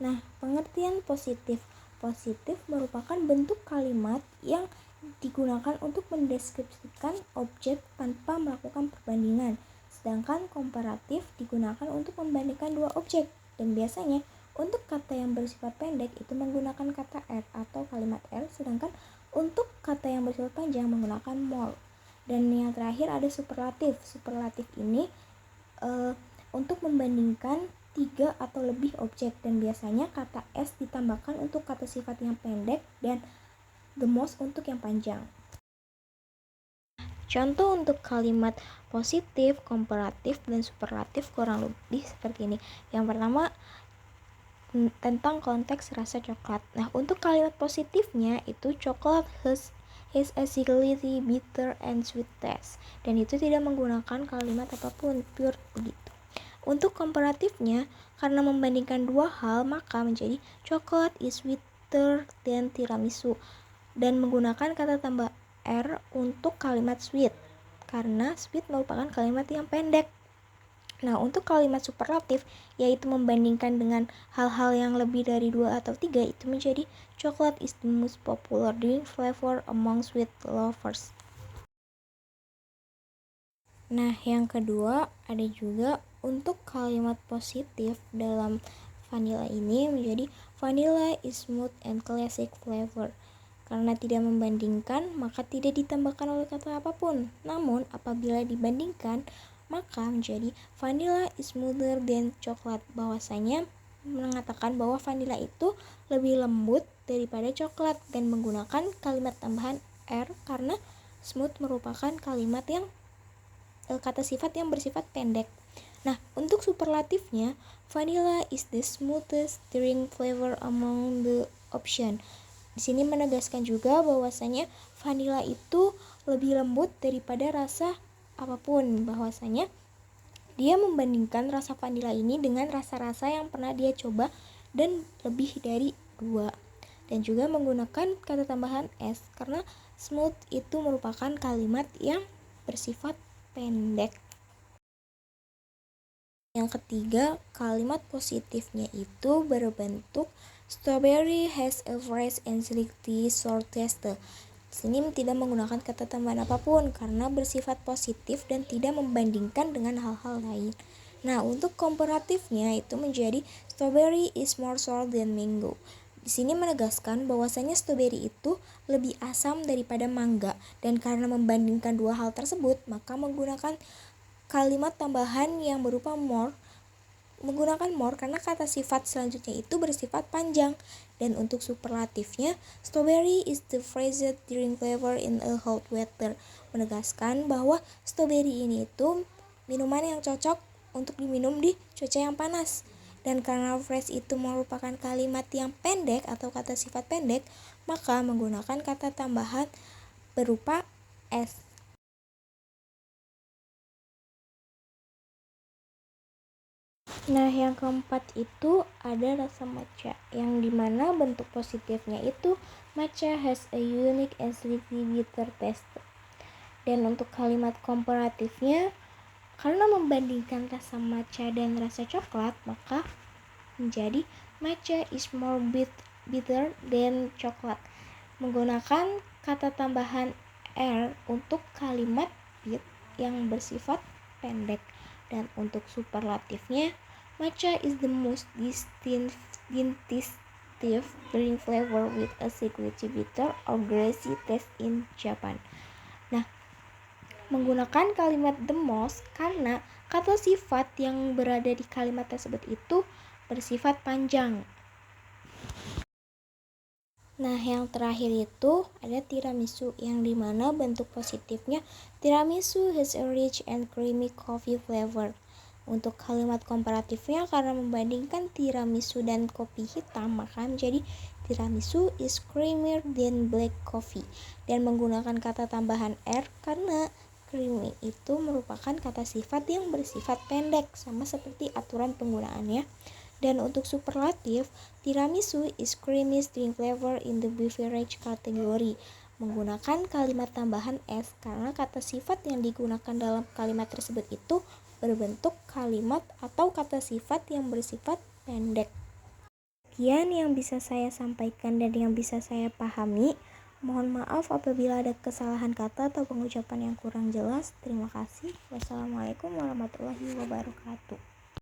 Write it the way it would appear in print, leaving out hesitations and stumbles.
Nah, pengertian positif. Positif merupakan bentuk kalimat yang digunakan untuk mendeskripsikan objek tanpa melakukan perbandingan. Sedangkan komparatif digunakan untuk membandingkan dua objek. Dan biasanya untuk kata yang bersifat pendek itu menggunakan kata er atau kalimat er, sedangkan untuk kata yang bersifat panjang menggunakan more. Dan yang terakhir ada superlatif. Superlatif ini untuk membandingkan 3 atau lebih objek, dan biasanya kata s ditambahkan untuk kata sifat yang pendek dan the most untuk yang panjang. Contoh untuk kalimat positif, komparatif, dan superlatif kurang lebih seperti ini. Yang pertama tentang konteks rasa coklat. Nah, untuk kalimat positifnya itu coklat has a slightly bitter and sweet taste, dan itu tidak menggunakan kalimat apapun, pure begitu. Untuk komparatifnya, karena membandingkan dua hal, maka menjadi coklat is sweeter than tiramisu, dan menggunakan kata tambah er untuk kalimat sweet, karena sweet merupakan kalimat yang pendek. Nah, untuk kalimat superlatif, yaitu membandingkan dengan hal-hal yang lebih dari 2 atau 3, itu menjadi coklat is the most popular drink flavor among sweet lovers. Nah, yang kedua ada juga untuk kalimat positif dalam vanilla ini menjadi vanilla is smooth and classic flavor. Karena tidak membandingkan, maka tidak ditambahkan oleh kata apapun. Namun, apabila dibandingkan, maka menjadi vanilla is smoother than coklat. Bahwasanya mengatakan bahwa vanilla itu lebih lembut daripada coklat dan menggunakan kalimat tambahan er, karena smooth merupakan kalimat yang kata sifat yang bersifat pendek. Nah, untuk superlatifnya, vanilla is the smoothest drink flavor among the option. Di sini menegaskan juga bahwasanya vanilla itu lebih lembut daripada rasa apapun, bahwasanya dia membandingkan rasa vanilla ini dengan rasa-rasa yang pernah dia coba dan lebih dari 2. Dan juga menggunakan kata tambahan s, karena smooth itu merupakan kalimat yang bersifat pendek. Yang ketiga, kalimat positifnya itu berbentuk strawberry has a fresh and slightly sour taste. Di sini tidak menggunakan kata tambahan apapun karena bersifat positif dan tidak membandingkan dengan hal-hal lain. Nah, untuk komparatifnya itu menjadi strawberry is more sour than mango. Di sini menegaskan bahwasanya strawberry itu lebih asam daripada mangga, dan karena membandingkan dua hal tersebut, maka menggunakan kalimat tambahan yang berupa more, menggunakan more karena kata sifat selanjutnya itu bersifat panjang. Dan untuk superlatifnya, strawberry is the freshest drink flavor in a hot weather, menegaskan bahwa strawberry ini itu minuman yang cocok untuk diminum di cuaca yang panas. Dan karena fresh itu merupakan kalimat yang pendek atau kata sifat pendek, maka menggunakan kata tambahan berupa s. Nah, yang keempat itu ada rasa matcha, yang dimana bentuk positifnya itu matcha has a unique and slightly bitter taste. Dan untuk kalimat komparatifnya, karena membandingkan rasa matcha dan rasa coklat, maka menjadi matcha is more bitter than coklat, menggunakan kata tambahan er untuk kalimat bit yang bersifat pendek. Dan untuk superlatifnya, matcha is the most distinctive drink flavor with a slightly bitter or grassy taste in Japan. Nah, menggunakan kalimat the most karena kata sifat yang berada di kalimat tersebut itu bersifat panjang. Nah, yang terakhir itu ada tiramisu, yang dimana bentuk positifnya tiramisu has a rich and creamy coffee flavor. Untuk kalimat komparatifnya, karena membandingkan tiramisu dan kopi hitam, maka menjadi tiramisu is creamier than black coffee, dan menggunakan kata tambahan er karena creamy itu merupakan kata sifat yang bersifat pendek, sama seperti aturan penggunaannya. Dan untuk superlatif, tiramisu is creamiest drink flavor in the beverage category, menggunakan kalimat tambahan s karena kata sifat yang digunakan dalam kalimat tersebut itu berbentuk kalimat atau kata sifat yang bersifat pendek. Sekian yang bisa saya sampaikan dan yang bisa saya pahami. Mohon maaf apabila ada kesalahan kata atau pengucapan yang kurang jelas. Terima kasih. Wassalamualaikum warahmatullahi wabarakatuh.